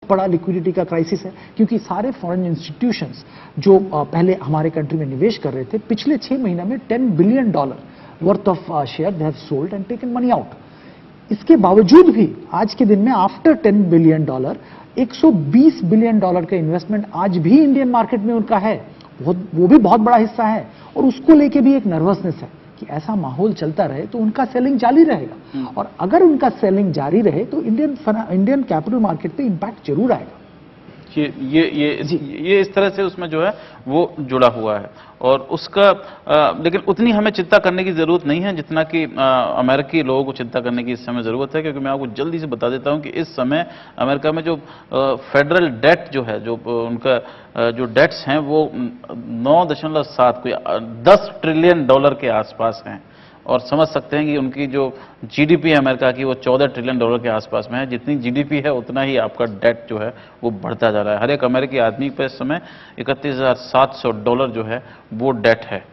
बड़ा लिक्विडिटी का क्राइसिस है, क्योंकि सारे फॉरेन इंस्टीट्यूशंस जो पहले हमारे कंट्री में निवेश कर रहे थे, पिछले 6 महीनों में $10 billion worth of share they have sold and taken money out. इसके बावजूद भी आज के दिन में आफ्टर $10 बिलियन $120 बिलियन का इन्वेस्टमेंट आज भी इंडियन मार्केट में उनका है, वो भी बहुत बड़ा हिस्सा है। और उसको लेके भी एक नर्वसनेस है कि ऐसा माहौल चलता रहे तो उनका सेलिंग जारी रहेगा, और अगर उनका सेलिंग जारी रहे तो इंडियन कैपिटल मार्केट पे इंपैक्ट जरूर आएगा। ये इस तरह से उसमें जो है वो जुड़ा हुआ है, और उसका लेकिन उतनी हमें चिंता करने की जरूरत नहीं है जितना कि अमेरिकी लोगों को चिंता करने की इस समय जरूरत है। क्योंकि मैं आपको जल्दी से बता देता हूं कि इस समय अमेरिका में जो फेडरल डेट जो है, जो उनका जो डेट्स हैं वो 9.7 कोई $10 ट्रिलियन के आसपास हैं, और समझ सकते हैं कि उनकी जो जीडीपी है अमेरिका की वो $14 ट्रिलियन के आसपास में है। जितनी जीडीपी है उतना ही आपका डेट जो है वो बढ़ता जा रहा है। हर एक अमेरिकी आदमी पर इस समय $31,700 जो है वो डेट है,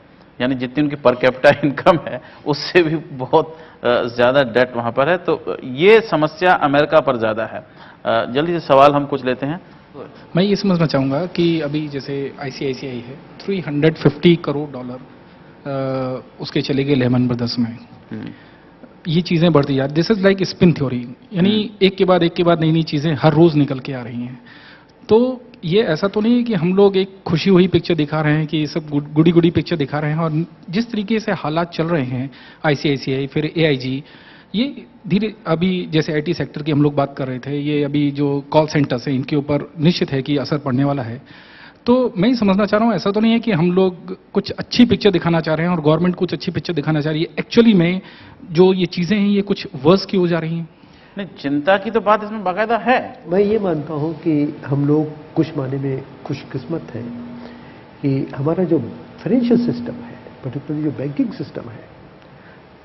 यानी जितनी उनकी पर कैपिटा इनकम है उससे भी बहुत ज्यादा डेट वहां पर है। तो ये समस्या अमेरिका पर ज्यादा है। जल्दी से सवाल हम कुछ लेते हैं। मैं ये समझना चाहूंगा कि अभी जैसे आईसीआईसीआई है, $350 करोड़ उसके चले गए लेमन ब्रदर्स में। ये चीजें बढ़ती जा रही, this is like spin theory, यानी एक के बाद नई नई चीजें हर रोज निकल के आ रही हैं। तो ये ऐसा तो नहीं है कि हम लोग एक खुशी हुई पिक्चर दिखा रहे हैं, कि ये सब गुड़ी पिक्चर दिखा रहे हैं। और जिस तरीके से हालात चल रहे हैं, आईसीआईसीआई फिर एआईजी, ये धीरे अभी जैसे आईटी सेक्टर की हम लोग बात कर रहे थे, ये अभी जो कॉल सेंटर्स हैं इनके ऊपर निश्चित है कि असर पड़ने वाला है। तो मैं ये समझना चाह रहा हूं, ऐसा तो नहीं है कि हम लोग कुछ अच्छी पिक्चर दिखाना चाह रहे हैं और गवर्नमेंट कुछ अच्छी पिक्चर दिखाना चाह रही है। एक्चुअली में जो ये चीजें हैं ये कुछ वर्स की हो जा रही हैं। नहीं, चिंता की तो बात इसमें बाकायदा है। मैं ये मानता हूं कि हम लोग कुछ माने में खुशकिस्मत हैं कि हमारा जो फाइनेंशियल सिस्टम है, पर्टिकुलरली जो बैंकिंग सिस्टम है,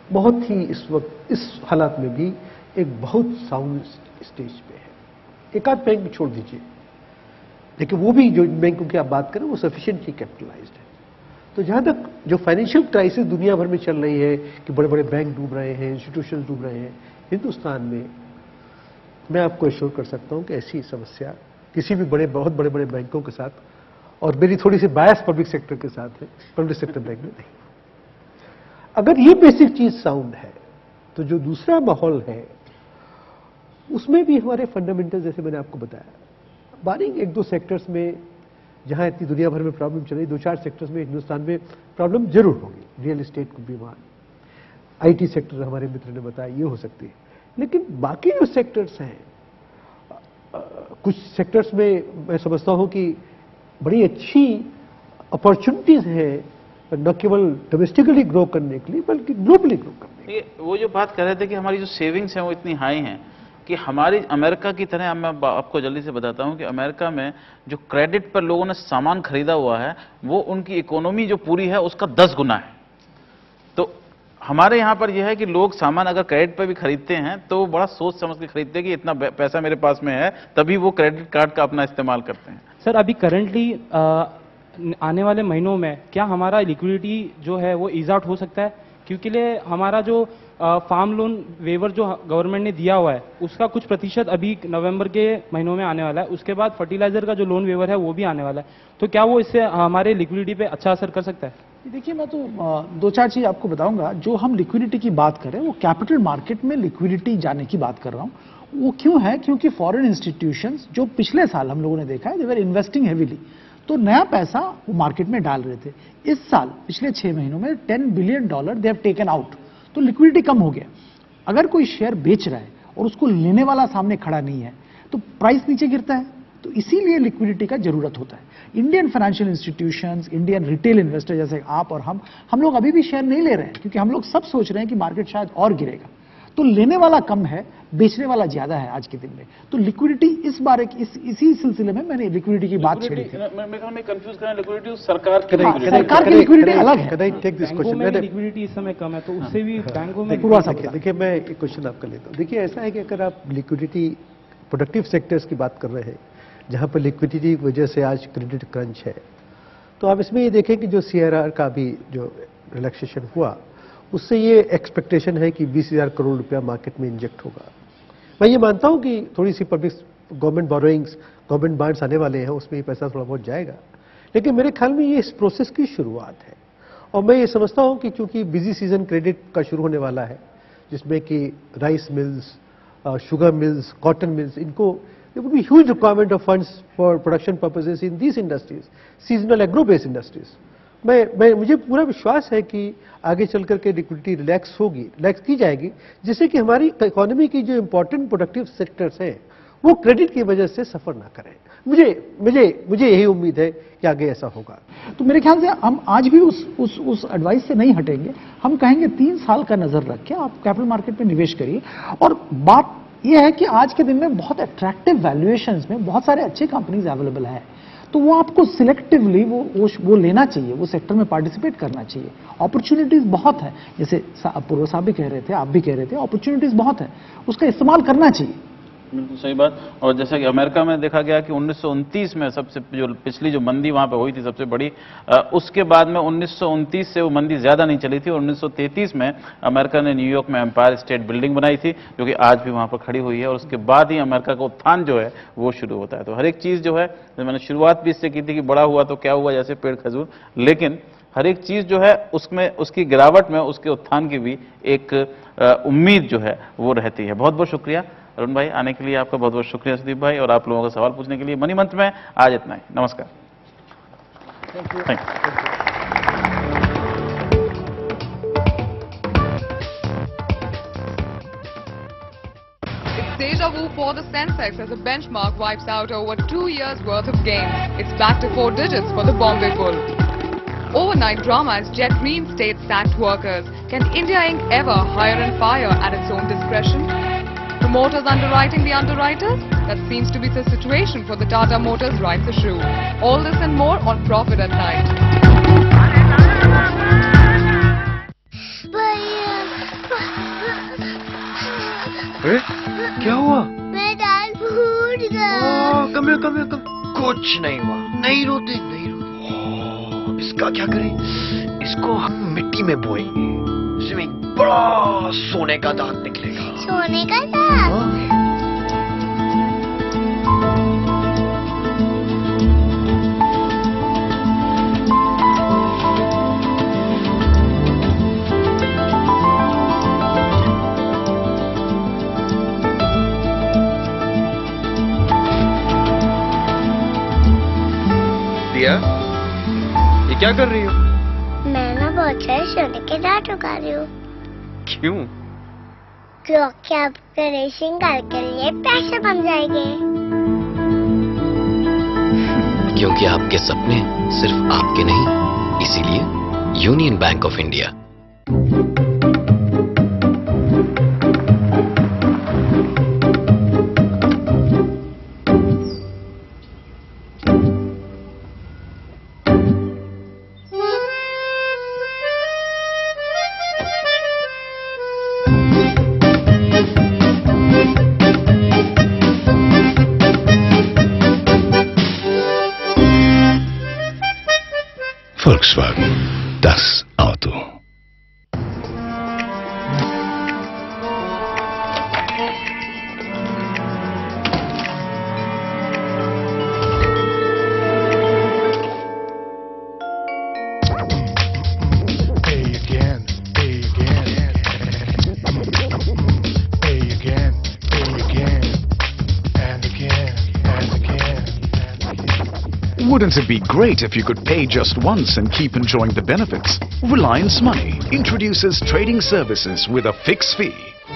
बहुत ही इस वक्त इस हालात में भी एक बहुत साउंड स्टेज पे है। एक आध बैंक छोड़ दीजिए, लेकिन वो भी जो बैंकों की आप बात करें वो सफिशिएंटली कैपिटलाइज्ड है। तो जहां तक जो फाइनेंशियल क्राइसिस दुनिया भर में चल रही है कि बड़े बड़े बैंक डूब रहे हैं, इंस्टीट्यूशन डूब रहे हैं, हिंदुस्तान में मैं आपको एश्योर कर सकता हूं कि ऐसी समस्या किसी भी बहुत बड़े बैंकों के साथ, और मेरी थोड़ी सी बायस पब्लिक सेक्टर के साथ है, पब्लिक सेक्टर बैंक में नहीं। अगर ये बेसिक चीज साउंड है तो जो दूसरा माहौल है उसमें भी हमारे फंडामेंटल, जैसे मैंने आपको बताया, बारिंग एक दो सेक्टर्स में जहां इतनी दुनिया भर में प्रॉब्लम चल रही, 2-4 सेक्टर्स में हिंदुस्तान में प्रॉब्लम जरूर होगी। रियल एस्टेट को भी वहां, आईटी सेक्टर हमारे मित्र ने बताया ये हो सकती है, लेकिन बाकी जो सेक्टर्स हैं, कुछ सेक्टर्स में मैं समझता हूं कि बड़ी अच्छी अपॉर्चुनिटीज हैं, न केवल डोमेस्टिकली ग्रो करने के लिए बल्कि ग्लोबली ग्रो करने के लिए। वो जो बात कर रहे थे कि हमारी जो सेविंग्स हैं वो इतनी हाई हैं कि हमारी अमेरिका की तरह, मैं आपको जल्दी से बताता हूं कि अमेरिका में जो क्रेडिट पर लोगों ने सामान खरीदा हुआ है वो उनकी इकोनॉमी जो पूरी है उसका 10 गुना है। तो हमारे यहां पर यह है कि लोग सामान अगर क्रेडिट पर भी खरीदते हैं तो बड़ा सोच समझ के खरीदते हैं कि इतना पैसा मेरे पास में है, तभी वो क्रेडिट कार्ड का अपना इस्तेमाल करते हैं। सर, अभी करंटली आने वाले महीनों में क्या हमारा लिक्विडिटी जो है वो ईज आउट हो सकता है? क्योंकि लिए हमारा जो फार्म लोन वेवर जो गवर्नमेंट ने दिया हुआ है उसका कुछ प्रतिशत अभी नवंबर के महीनों में आने वाला है, उसके बाद फर्टिलाइजर का जो लोन वेवर है वो भी आने वाला है। तो क्या वो इससे हमारे लिक्विडिटी पे अच्छा असर कर सकता है? देखिए, मैं तो 2-4 चीज आपको बताऊंगा। जो हम लिक्विडिटी की बात करें वो कैपिटल मार्केट में लिक्विडिटी जाने की बात कर रहा हूं। वो क्यों है? क्योंकि फॉरेन इंस्टीट्यूशंस जो पिछले साल हम लोगों ने देखा है, दे वर इन्वेस्टिंग हेवीली, तो नया पैसा वो मार्केट में डाल रहे थे। इस साल पिछले 6 महीनों में $10 billion they have taken out, तो लिक्विडिटी कम हो गया। अगर कोई शेयर बेच रहा है और उसको लेने वाला सामने खड़ा नहीं है तो प्राइस नीचे गिरता है, तो इसीलिए लिक्विडिटी का जरूरत होता है। Indian financial institutions, Indian retail investor जैसे आप और हम लोग अभी भी शेयर नहीं ले रहे हैं, क्योंकि हम लोग सब सोच रहे हैं कि मार्केट शायद और गिरेगा। तो लेने वाला कम है, बेचने वाला ज्यादा है आज के दिन में। तो लिक्विडिटी इस बार इसी सिलसिले में मैंने लिक्विडिटी की बात छेड़ी थी। मैं कंफ्यूज कर लिक्विडिटी सरकार की लिक्विडिटी अलग है। बैंकों में लिक्विडिटी इस समय कम है, तो उससे भी बैंकों में देखिए, मैं एक क्वेश्चन आपका लेता हूँ। देखिए, ऐसा है कि अगर आप लिक्विडिटी प्रोडक्टिव सेक्टर्स की बात कर रहे हैं जहां पर लिक्विडिटी की वजह से आज क्रेडिट क्रंच है, तो आप इसमें ये देखें कि जो CRR का भी जो रिलैक्सेशन हुआ उससे ये एक्सपेक्टेशन है कि 20,000 करोड़ रुपया मार्केट में इंजेक्ट होगा। मैं ये मानता हूं कि थोड़ी सी public government borrowings, government bonds आने वाले हैं, उसमें ये पैसा थोड़ा बहुत जाएगा। लेकिन मेरे ख्याल में ये इस प्रोसेस की शुरुआत है और मैं ये समझता हूँ कि चूंकि बिजी सीजन क्रेडिट का शुरू होने वाला है, जिसमें कि rice mills, sugar mills, cotton mills, इनको there would be huge requirement of funds for production purposes in these industries, seasonal agro-based industries. मुझे पूरा विश्वास है कि आगे चल करके लिक्विडिटी रिलैक्स की जाएगी, जिससे कि हमारी इकोनॉमी की जो इंपॉर्टेंट प्रोडक्टिव सेक्टर्स हैं वो क्रेडिट की वजह से सफर ना करें। मुझे यही उम्मीद है कि आगे ऐसा होगा। तो मेरे ख्याल से हम आज भी उस एडवाइस से नहीं हटेंगे। हम कहेंगे 3 साल का नजर रख के आप कैपिटल मार्केट में निवेश करिए। और बात यह है कि आज के दिन में बहुत अट्रैक्टिव वैल्यूएशंस में बहुत सारे अच्छे कंपनीज अवेलेबल हैं, तो वो आपको सिलेक्टिवली वो लेना चाहिए, वो सेक्टर में पार्टिसिपेट करना चाहिए। अपॉर्चुनिटीज बहुत है, जैसे पूर्व साहब भी कह रहे थे, आप भी कह रहे थे, अपॉर्चुनिटीज बहुत है, उसका इस्तेमाल करना चाहिए। बिल्कुल सही बात। और जैसा कि अमेरिका में देखा गया कि 1929 में सबसे जो पिछली जो मंदी वहां पे हुई थी सबसे बड़ी, उसके बाद में 1929 से वो मंदी ज्यादा नहीं चली थी और 1933 में अमेरिका ने न्यूयॉर्क में एम्पायर स्टेट बिल्डिंग बनाई थी, जो कि आज भी वहां पर खड़ी हुई है। और उसके बाद ही अमेरिका का उत्थान जो है वो शुरू होता है। तो हर एक चीज जो है, मैंने शुरुआत भी इससे की थी कि बड़ा हुआ तो क्या हुआ, जैसे पेड़ खजूर, लेकिन हर एक चीज जो है उसमें उसकी गिरावट में उसके उत्थान की भी एक उम्मीद जो है वो रहती है। बहुत बहुत शुक्रिया अरुण भाई, आने के लिए आपका बहुत बहुत शुक्रिया सुदीप भाई, और आप लोगों का सवाल पूछने के लिए। मनी मंत्र में आज इतना ही। नमस्कार। Thank It's deja vu for the Sensex as the benchmark wipes out over 2 years worth of gains. It's back to 4 digits for the Bombay Bull. Overnight drama as Jet reinstates sacked workers. Can India Inc. ever hire and fire at its own discretion? Promoters underwriting the underwriters? That seems to be the situation for the Tata Motors rights issue. All this and more on Profit at Night. क्या हुआ? मैं दाल भूल गया। कम कुछ नहीं हुआ। नहीं रोते। इसका क्या करें? इसको हम मिट्टी में बोएंगे, इसमें एक बड़ा सोने का दांत निकलेगा। सोने का दांत? दिया, ये क्या कर रही हो? मैं ना बहुत सारे सोने के दांत उगा रही हूँ। क्यों? क्योंकि आपके रेसिंग कार के लिए पैसे बन जाएंगे। क्योंकि आपके सपने सिर्फ आपके नहीं, इसीलिए union bank of India. Volkswagen, das Auto. Wouldn't it be great if you could pay just once and keep enjoying the benefits? Reliance Money introduces trading services with a fixed fee.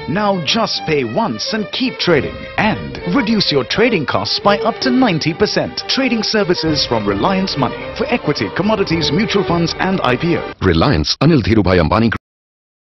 Now just pay once and keep trading and reduce your trading costs by up to 90%. Trading services from Reliance Money for equity, commodities, mutual funds and IPO. Reliance Anil Dhirubhai Ambani